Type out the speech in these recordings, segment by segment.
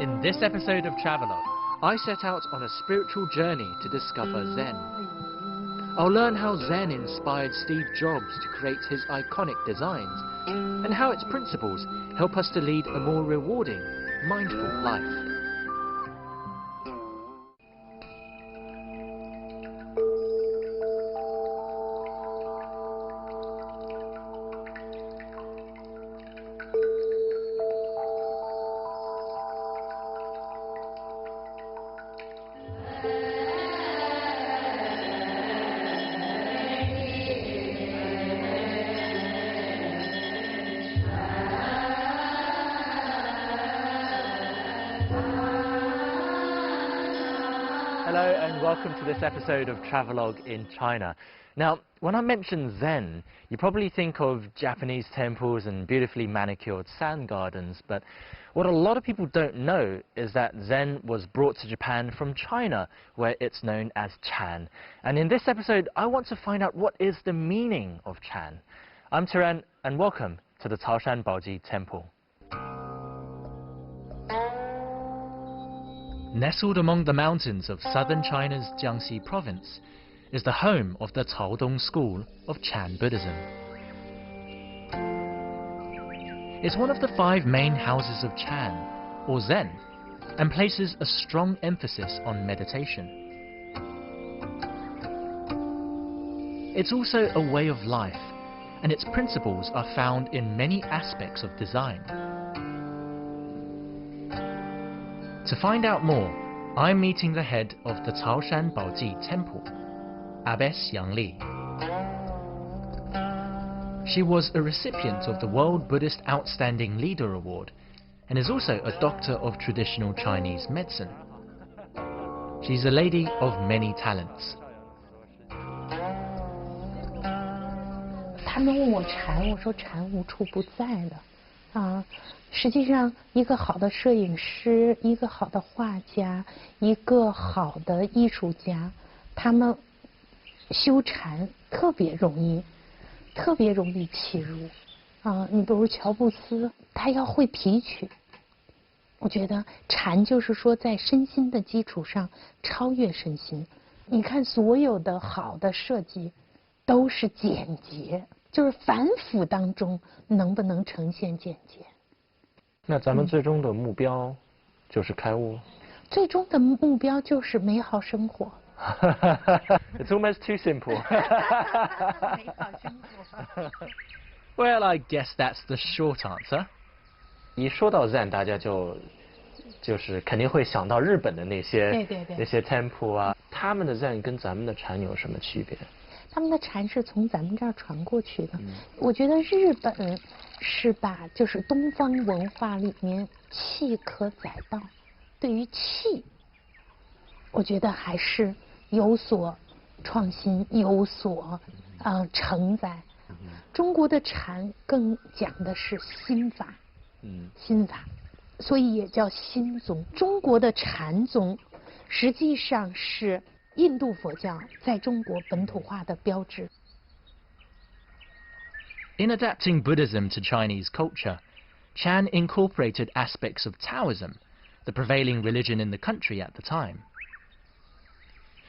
In this episode of Travelogue, I set out on a spiritual journey to discover Zen. I'll learn how Zen inspired Steve Jobs to create his iconic designs, and how its principles help us to lead a more rewarding, mindful life. hello and welcome to this episode of Travelogue in China. Now, when I mention Zen, you probably think of Japanese temples and beautifully manicured sand gardens, but what a lot of people don't know is that Zen was brought to Japan from China, where it's known as Chan. And in this episode, I want to find out what is the meaning of Chan. I'm Tianran, and welcome to the Caoshanbaoji temple. Nestled among the mountains of southern China's Jiangxi province is the home of the Caodong school of Chan Buddhism. It's one of the 5 main houses of Chan, or Zen, and places a strong emphasis on meditation. It's also a way of life, and its principles are found in many aspects of design. To find out more, I'm meeting the head of the Caoshanbaoji temple, Abbess Yang Li. She was a recipient of the World Buddhist Outstanding Leader Award and is also a doctor of traditional Chinese medicine. She's a lady of many talents. 他们问我禅，我说禅无处不在的。实际上一个好的摄影师，一个好的画家，一个好的艺术家，他们修禅特别容易契入。你比如乔布斯，他要会提取。我觉得禅就是说在身心的基础上超越身心。你看所有的好的设计都是简洁，就是繁复当中能不能呈现简洁。那咱们最终的目标就是开悟。最终的目标就是美好生活。It's almost too simple. 美好生活。Well, I guess that's the short answer. 一说到 Zen， 大家就是肯定会想到日本的那些那些 temple 啊，他们的 Zen 跟咱们的禅有什么区别？他们的禅是从咱们这儿传过去的。我觉得日本是把就是东方文化里面气可载道，对于气，我觉得还是有所创新，有所承载。中国的禅更讲的是心法，心法，所以也叫心宗。中国的禅宗实际上是印度佛教在中国本土化的标志。In adapting Buddhism to Chinese culture, Chan incorporated aspects of Taoism, the prevailing religion in the country at the time.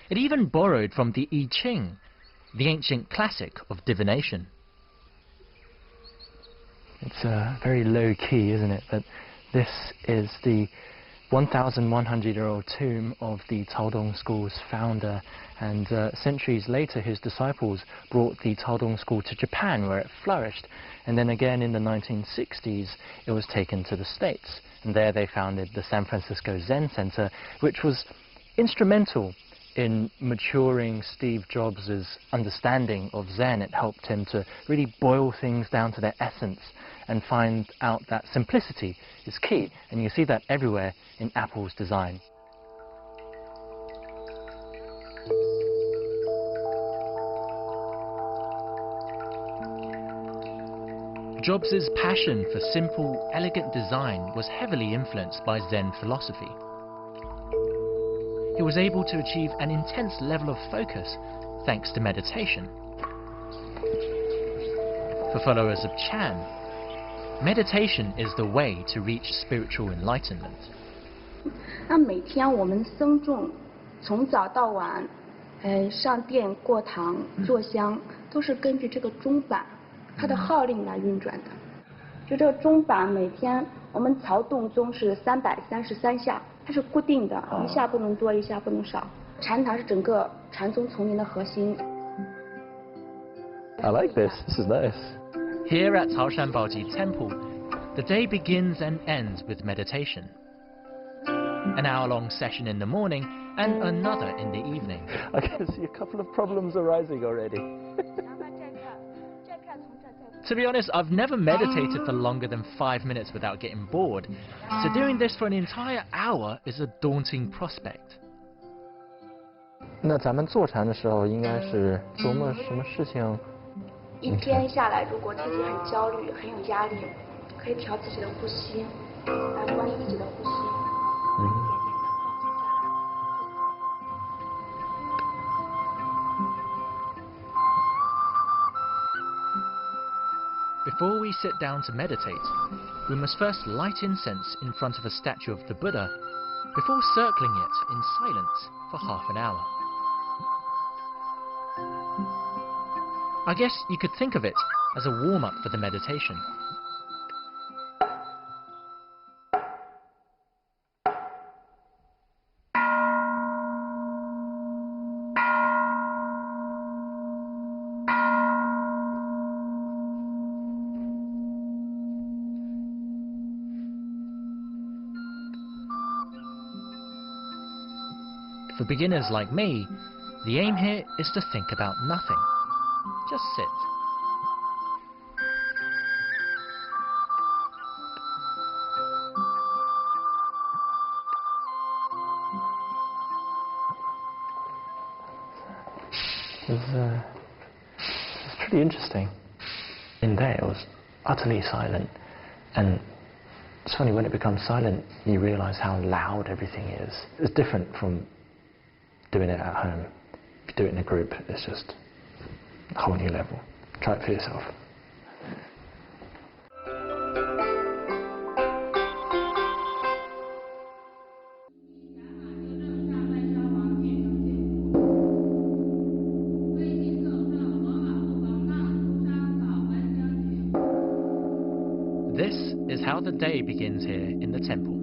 It even borrowed from the I Ching, the ancient classic of divination. It's very low key, isn't it? But this is the 1,100-year-old tomb of the Caodong school's founder, and centuries later his disciples brought the Caodong school to Japan, where it flourished, and then again in the 1960s it was taken to the States, and there they founded the San Francisco Zen Center, which was instrumental in maturing Steve Jobs' understanding of Zen. It helped him to really boil things down to their essence and find out that simplicity is key, and you see that everywhere in Apple's design. Jobs' passion for simple, elegant design was heavily influenced by Zen philosophy. He was able to achieve an intense level of focus thanks to meditation. For followers of Chan, meditation is the way to reach spiritual enlightenment. 那每天我们僧众从早到晚，上殿过堂坐香，都是根据这个钟板它的号令来运转的。就这个钟板每天我们曹洞宗是333下，它是固定的，一下不能多，一下不能少。禅堂是整个禅宗丛林的核心。I like this. This is nice. Here at Caoshanbaoji Temple, the day begins and ends with meditation. An hour-long session in the morning and another in the evening. I can see a couple of problems arising already. To be honest, I've never meditated for longer than 5 minutes without getting bored, so doing this for an entire hour is a daunting prospect. 那咱们坐禅的时候，应该是琢磨什么事情？一天下来，如果自己很焦虑、很有压力，可以调自己的呼吸，来关于自己的呼吸。Before we sit down to meditate, we must first light incense in front of a statue of the Buddha before circling it in silence for half an hour. I guess you could think of it as a warm-up for the meditation. For beginners like me, the aim here is to think about nothing. Just sit. It's pretty interesting. In there it was utterly silent, and it's funny when it becomes silent you realize how loud everything is. It's different from doing it at home. If you do it in a group, it's just a whole new level. Try it for yourself. This is how the day begins here in the temple.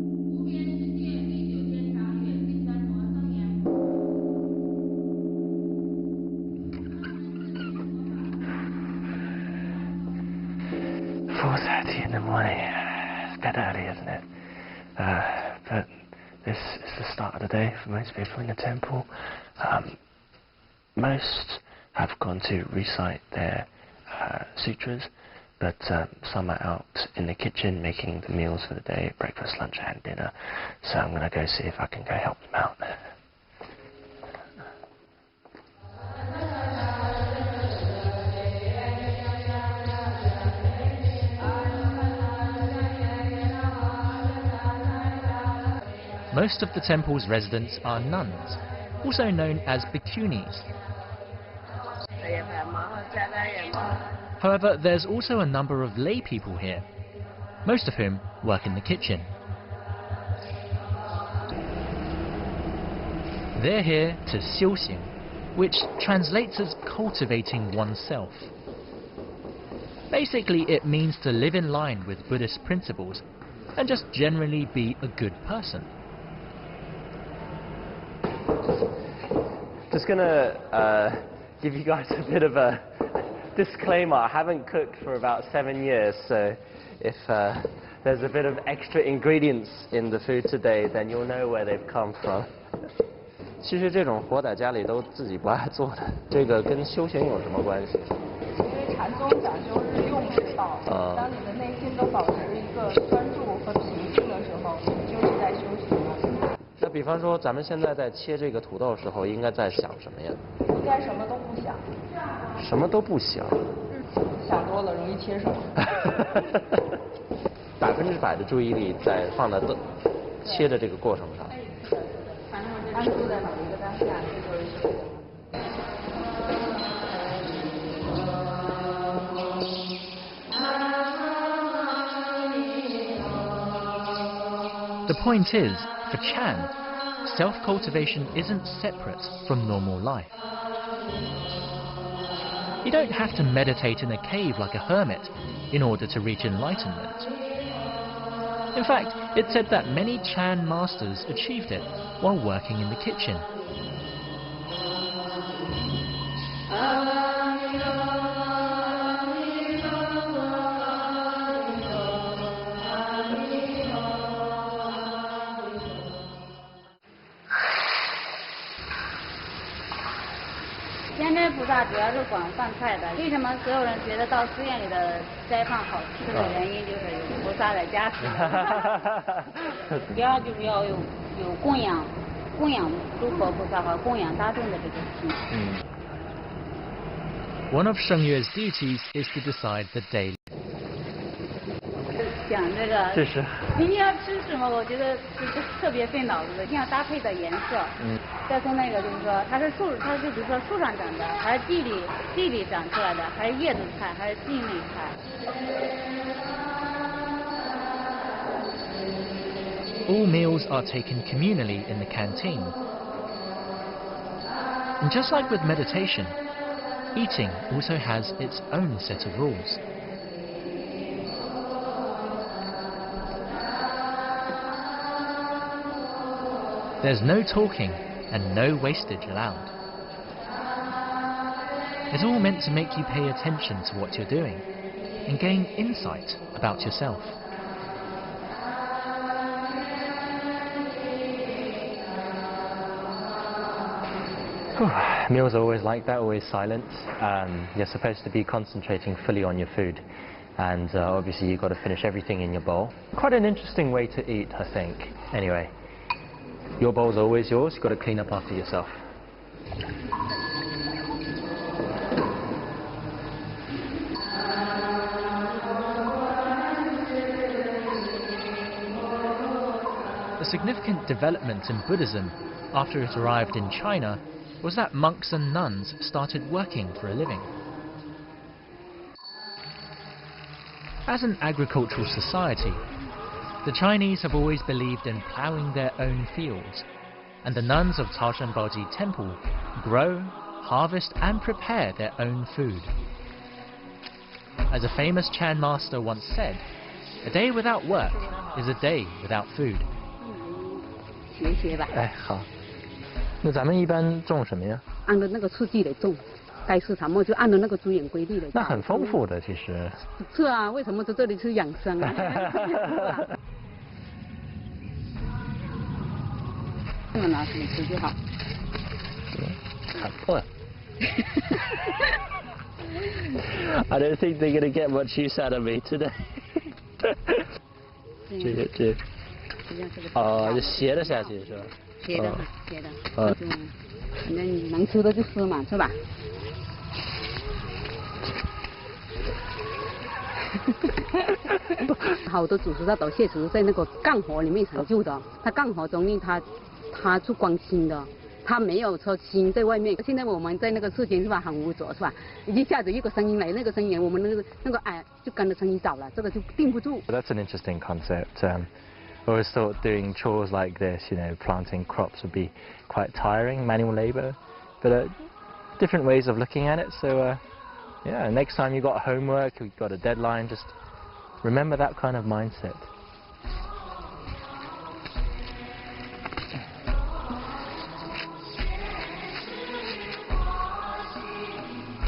In the morning. It's a bit early, isn't it? But this is the start of the day for most people in the temple. Most have gone to recite their sutras, but some are out in the kitchen making the meals for the day, breakfast, lunch and dinner. So I'm going to go see if I can go help them out. Most of the temple's residents are nuns, also known as bhikkhunis. However, there's also a number of lay people here, most of whom work in the kitchen. They're here to 修行, which translates as cultivating oneself. Basically, it means to live in line with Buddhist principles and just generally be a good person. Just gonna give you guys a bit of a disclaimer. I haven't cooked for about 7 years, so if there's a bit of extra ingredients in the food today, then you'll know where they've come from. 其实这种活在家里都自己不爱做的，这个跟修行有什么关系？因为禅宗讲究日用之道，当你的内心都保持一个专注和平静的时候，你就是在修行了。那比方说，咱们现在在切这个土豆的时候，应该在想什么呀？应该什么都不想。什么都不想。想多了容易切手。100%的注意力在放在切的这个过程上。安住在某一个当下，这就是修行。The point is, for Chan, self-cultivation isn't separate from normal life. You don't have to meditate in a cave like a hermit in order to reach enlightenment. In fact, it's said that many Chan masters achieved it while working in the kitchen. One of Sheng Yue's duties is to decide the daily. 讲这个，这是明天要吃什么？我觉得是特别费脑子的，一定要搭配的颜色。再说那个就是说，它是树，它是比如说树上长的，还是地里长出来的，还是叶子菜，还是茎类菜。All meals are taken communally in the canteen. And just like with meditation, eating also has its own set of rules. There's no talking and no wastage allowed. It's all meant to make you pay attention to what you're doing and gain insight about yourself. Meals are always like that, always silent. You're supposed to be concentrating fully on your food, and obviously you've got to finish everything in your bowl. Quite an interesting way to eat, I think. Anyway, your bowl's always yours, you've got to clean up after yourself. A significant development in Buddhism after it arrived in China was that monks and nuns started working for a living. As an agricultural society, the Chinese have always believed in ploughing their own fields, and the nuns of Caoshanbaoji temple grow, harvest and prepare their own food. As a famous Chan master once said, a day without work is a day without food. 学学吧。哎，好。那咱们一般种什么呀？按照那个次第来种，该吃什么就按照那个主演规律来。那很丰富的，其实。是啊，为什么在这里是养生啊？这么拿出来吃就好。看破了。I don't think they're going to get much use out of me today. 这。哦，就斜着下去是吧？斜的，斜的。反正能吃的就吃嘛，是吧？好多祖师大德确实在那个干活里面成就的，他干活中呢，他是光心的，他没有说心在外面。现在我们在那个世间是吧，很污浊是吧？一下子一个声音来，那个声音我们那个哎就跟着声音走了，这个就定不住。That's an interesting concept. I always thought doing chores like this, you know, planting crops would be quite tiring, manual labour, but different ways of looking at it. So, yeah, next time you've got homework, you've got a deadline, just remember that kind of mindset.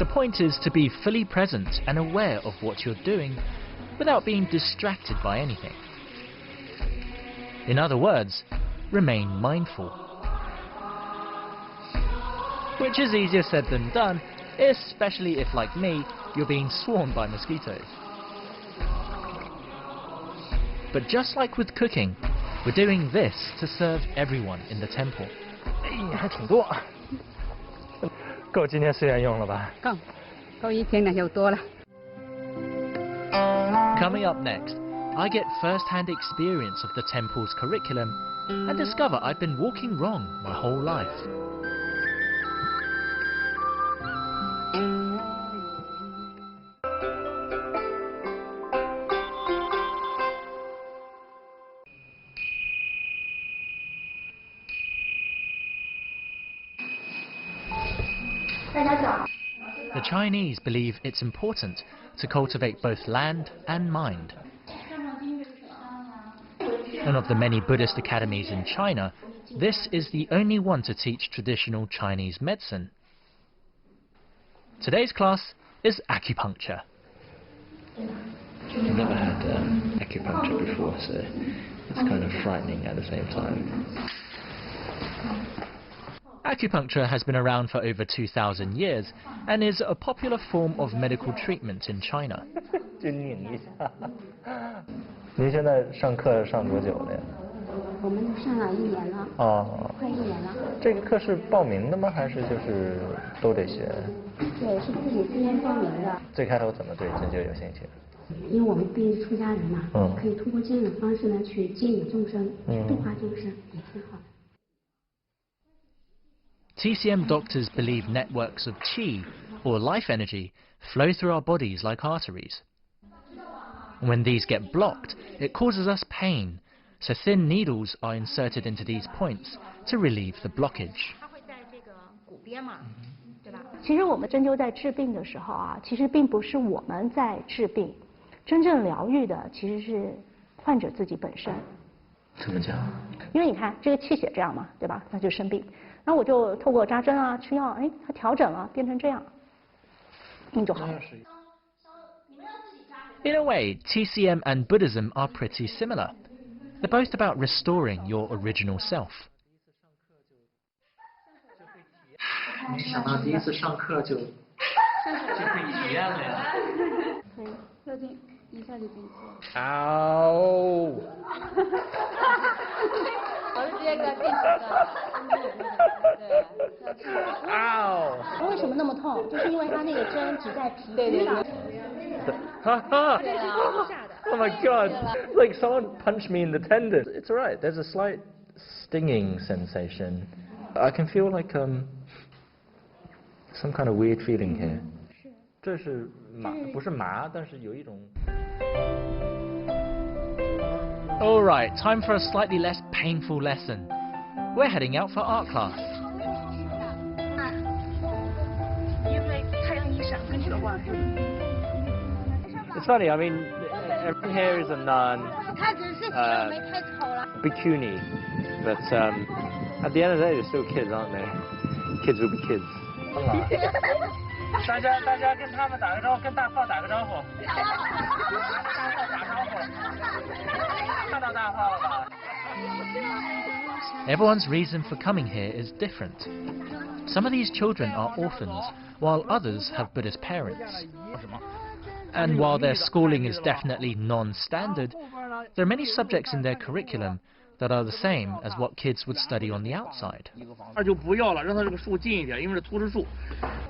The point is to be fully present and aware of what you're doing without being distracted by anything. In other words, remain mindful. Which is easier said than done, especially if, like me, you're being swarmed by mosquitoes. But just like with cooking, we're doing this to serve everyone in the temple. 还挺多，够今天4元用了吧？够一天了就多了。 Coming up next, I get first-hand experience of the temple's curriculum and discover I've been walking wrong my whole life. The Chinese believe it's important to cultivate both land and mind. And of the many Buddhist academies in China, this is the only one to teach traditional Chinese medicine. Today's class is acupuncture. I've never had acupuncture before, so it's kind of frightening at the same time. Acupuncture has been around for over 2,000 years and is a popular form of medical treatment in China. 您现在上课上多久了呀？我们上了1年了。哦，快1年了。这个课是报名的吗？还是就是都得学？对，是自己自愿报名的。最开头怎么对针灸有兴趣？因为我们毕竟是出家人嘛，可以通过这样的方式呢去接引众生，去度化众生，也挺好的。TCM doctors believe networks of qi, or life energy, flow through our bodies like arteries. When these get blocked, it causes us pain, so thin needles are inserted into these points to relieve the blockage. 其实我们针灸在治病的时候啊，其实并不是我们在治病，真正疗愈的其实是患者自己本身。怎么讲？因为你看这个气血这样嘛，对吧？他就生病，然后我就透过扎针啊、吃药，哎，他调整了，变成这样，病就好了。In a way, TCM and Buddhism are pretty similar. They're both about restoring your original self. 没想到第一次上课就可以体验了呀。可以，热劲一下就进去。嗷！我是直接给他进去的。嗷！为什么那么痛？就是因为他那个针只在皮肤上。Oh my god! Like someone punched me in the tendon. It's alright. There's a slight stinging sensation. I can feel like some kind of weird feeling here. 这是麻，不是麻，但是有一种。Alright, time for a slightly less painful lesson. We're heading out for art class. It's funny, I mean, everyone here is a nun, bikini, but at the end of the day, they're still kids, aren't they? Kids will be kids. 大家跟他们打个招呼，跟大炮打个招呼。看到大炮了吧？ Everyone's reason for coming here is different. Some of these children are orphans, while others have Buddhist parents. And while their schooling is definitely non-standard, there are many subjects in their curriculum that are the same as what kids would study on the outside.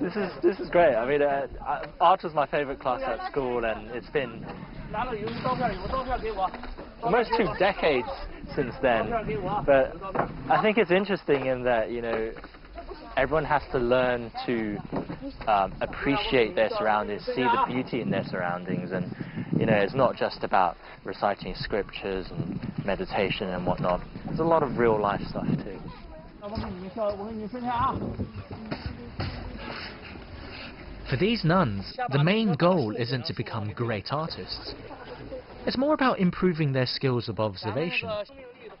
This is great. I mean, art was my favorite class at school, and it's been almost 2 decades since then. But I think it's interesting in that, you know, everyone has to learn to appreciate their surroundings, see the beauty in their surroundings, and you know, it's not just about reciting scriptures and meditation and whatnot. There's a lot of real life stuff too. For these nuns, the main goal isn't to become great artists. It's more about improving their skills of observation,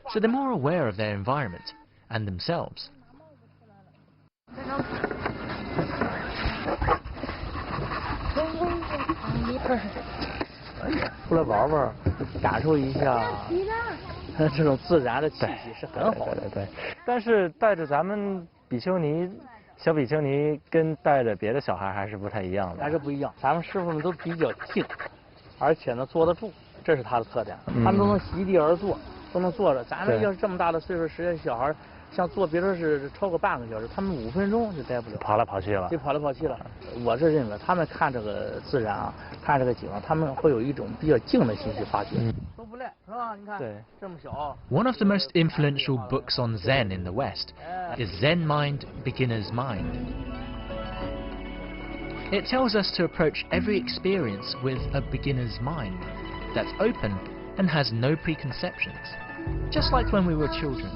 so they're more aware of their environment and themselves. 出来玩玩，感受一下这种自然的气息是很好的。对，但是带着咱们比丘尼、小比丘尼跟带着别的小孩还是不太一样的。还是不一样，咱们师傅们都比较静，而且呢坐得住，这是他的特点。他们都能席地而坐，都能坐着。咱们要是这么大的岁数，实际小孩。 像坐，别说是超过半个小时，他们5分钟就待不了，跑来跑去了，就跑来跑去了。我是认为，他们看这个自然啊，看这个景，他们会有一种比较静的心去发掘。都不累，是吧？你看，对，这么小。One of the most influential books on Zen in the West is Zen Mind, Beginner's Mind. It tells us to approach every experience with a beginner's mind that's open and has no preconceptions, just like when we were children.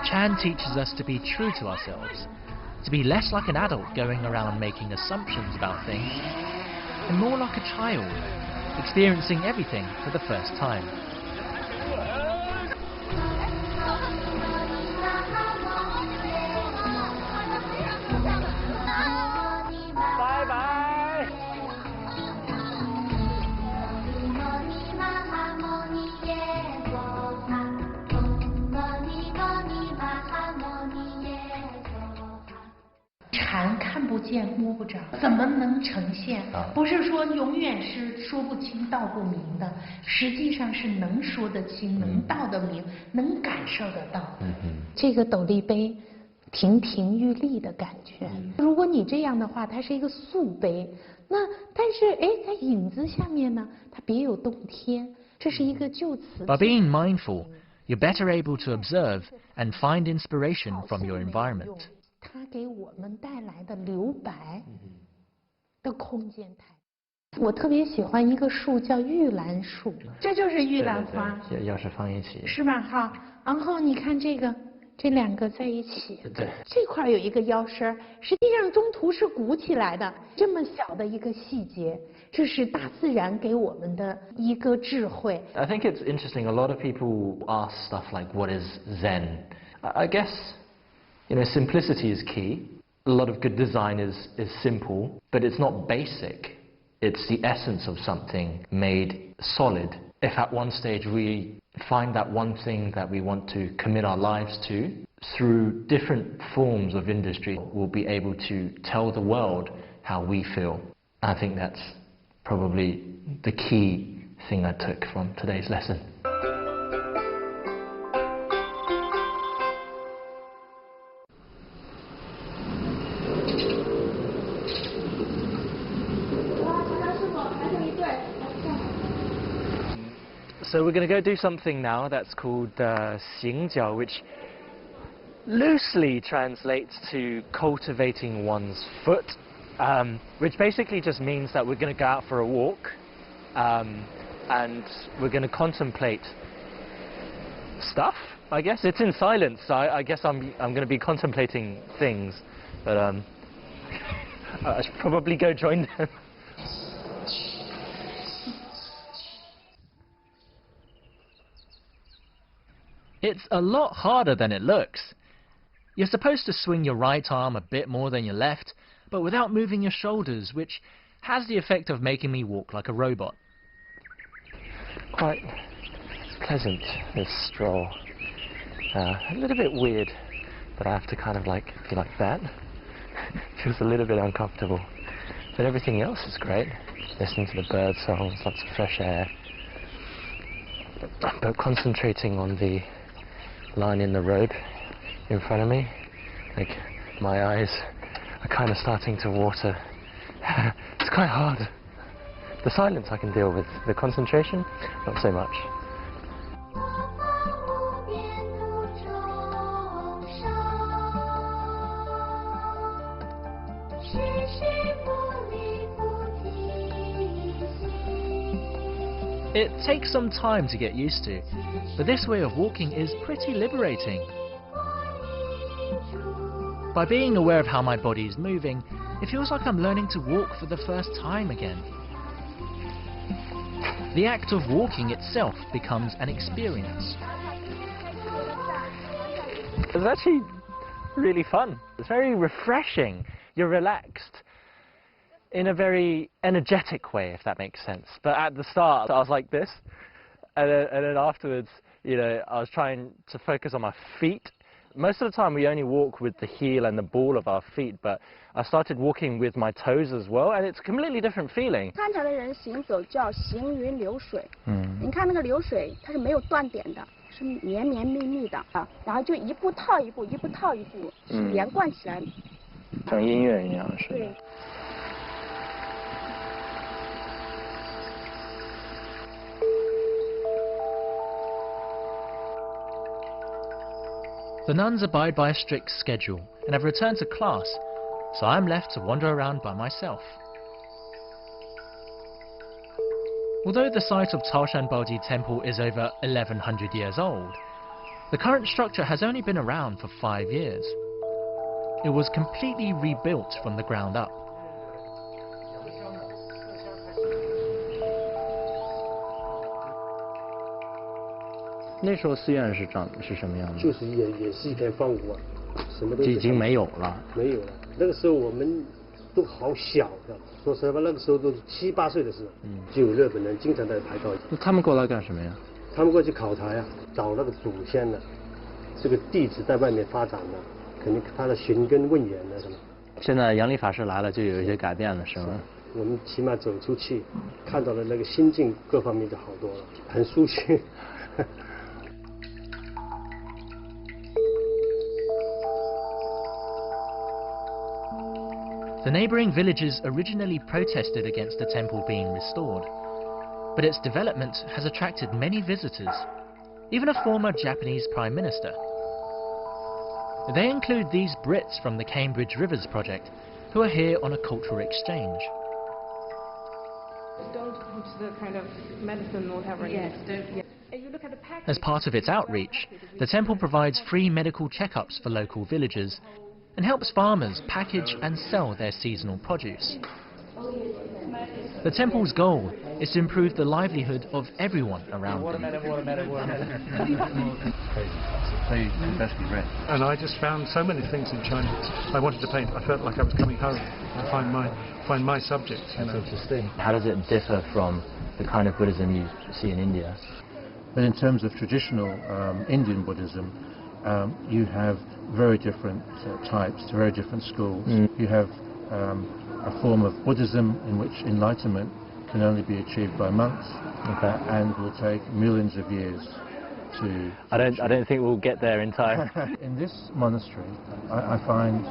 Chan teaches us to be true to ourselves, to be less like an adult going around making assumptions about things, and more like a child, experiencing everything for the first time.禅看不见摸不着，怎么能呈现？不是说永远是说不清道不明的，实际上是能说得清，能道得明，能感受得到。这个斗笠杯亭亭玉立的感觉。如果你这样的话，它是一个素杯，那但是在影子下面呢，它别有洞天。这是一个就此。By being mindful, you're better able to observe and find inspiration from your environment. 它给我们带来的留白的空间太。我特别喜欢一个树叫玉兰树，这就是玉兰花，要是放一起，是吧？哈，然后你看这两个在一起，对，这块有一个腰身，实际上中途是鼓起来的，这么小的一个细节，这是大自然给我们的一个智慧。I think it's interesting. A lot of people ask stuff like, "What is Zen?" I guess, simplicity is key. A lot of good design is simple, but it's not basic. It's the essence of something made solid. If at one stage we find that one thing that we want to commit our lives to, through different forms of industry, we'll be able to tell the world how we feel. I think that's probably the key thing I took from today's lesson. So we're going to go do something now that's called xingjiao, which loosely translates to cultivating one's foot, which basically just means that we're going to go out for a walk and we're going to contemplate stuff, I guess. It's in silence, so I guess I'm going to be contemplating things, but I should probably go join them. It's a lot harder than it looks. You're supposed to swing your right arm a bit more than your left, but without moving your shoulders, which has the effect of making me walk like a robot. Quite pleasant, this stroll. A little bit weird, but I have to kind of be like that. Feels a little bit uncomfortable. But everything else is great. Listening to the bird songs, lots of fresh air. But concentrating on the line in the road in front of me, my eyes are kind of starting to water. It's quite hard. The silence I can deal with, the concentration, not so much. It takes some time to get used to, but this way of walking is pretty liberating. By being aware of how my body is moving, it feels like I'm learning to walk for the first time again. The act of walking itself becomes an experience. It's actually really fun. It's very refreshing. You're relaxed in a very energetic way, if that makes sense. But at the start, I was like this, and then afterwards, I was trying to focus on my feet. Most of the time, we only walk with the heel and the ball of our feet, but I started walking with my toes as well, and it's a completely different feeling. 参禅的人行走叫行云流水。你看那个流水，它是没有断点的，是绵绵密密的啊，然后就一步套一步，一步套一步，是连贯起来。像音乐一样是。对。 The nuns abide by a strict schedule and have returned to class, so I'm left to wander around by myself. Although the site of Caoshanbaoji temple is over 1100 years old, The current structure has only been around for 5 years. It was completely rebuilt from the ground up. 那时候寺院是什么样的？就是也是一片荒芜啊，什么都就已经没有了。没有了。那个时候我们都好小的，说实话，那个时候都是7、8岁的时候，就有日本人经常在排道。那他们过来干什么呀？他们过去考察呀，找那个祖先呢，这个弟子在外面发展呢，肯定他的寻根问源啊什么。现在杨黎法师来了，就有一些改变了，是吗？我们起码走出去，看到了那个心境各方面就好多了，很舒心。The neighbouring villages originally protested against the temple being restored, but its development has attracted many visitors, even a former Japanese Prime Minister. They include these Brits from the Cambridge Rivers Project, who are here on a cultural exchange. Don't put the kind of medicine or whatever. Yes, don't. You look at the package. As part of its outreach, the temple provides free medical checkups for local villagers and helps farmers package and sell their seasonal produce. The temple's goal is to improve the livelihood of everyone around them. And I just found so many things in China I wanted to paint. I felt like I was coming home and find my subject. That's interesting. How does it differ from the kind of Buddhism you see in India? But in terms of traditional Indian Buddhism, you have very different types, very different schools. You have a form of Buddhism in which enlightenment can only be achieved by monks, and will take millions of years to... I don't think we'll get there in time. In this monastery, I find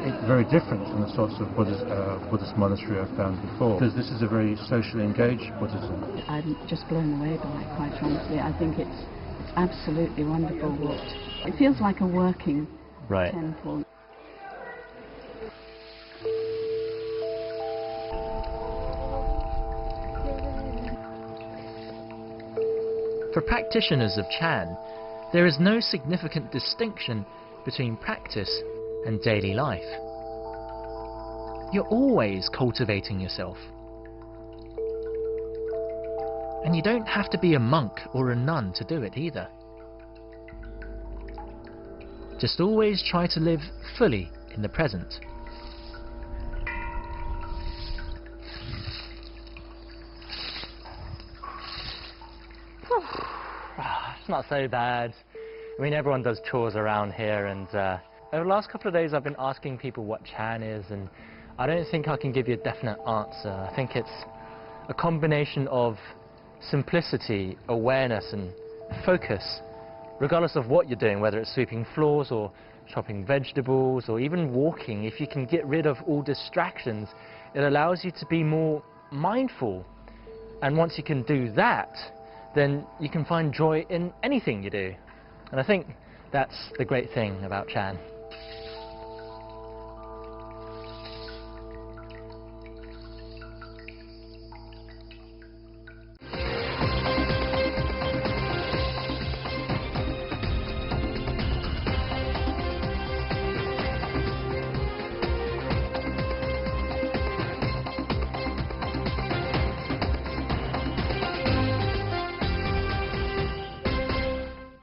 it very different from the sorts of Buddhist monastery I've found before, because this is a very socially engaged Buddhism. I'm just blown away by it, quite honestly. I think it's absolutely wonderful. It feels like a working temple. For practitioners of Chan, there is no significant distinction between practice and daily life. You're always cultivating yourself. And you don't have to be a monk or a nun to do it either. Just always try to live fully in the present. It's not so bad. I mean, everyone does chores around here, and over the last couple of days I've been asking people what Chan is, and I don't think I can give you a definite answer. I think it's a combination of simplicity, awareness and focus, regardless of what you're doing, whether it's sweeping floors or chopping vegetables or even walking. If you can get rid of all distractions, it allows you to be more mindful, and once you can do that, then you can find joy in anything you do. And I think that's the great thing about Chan.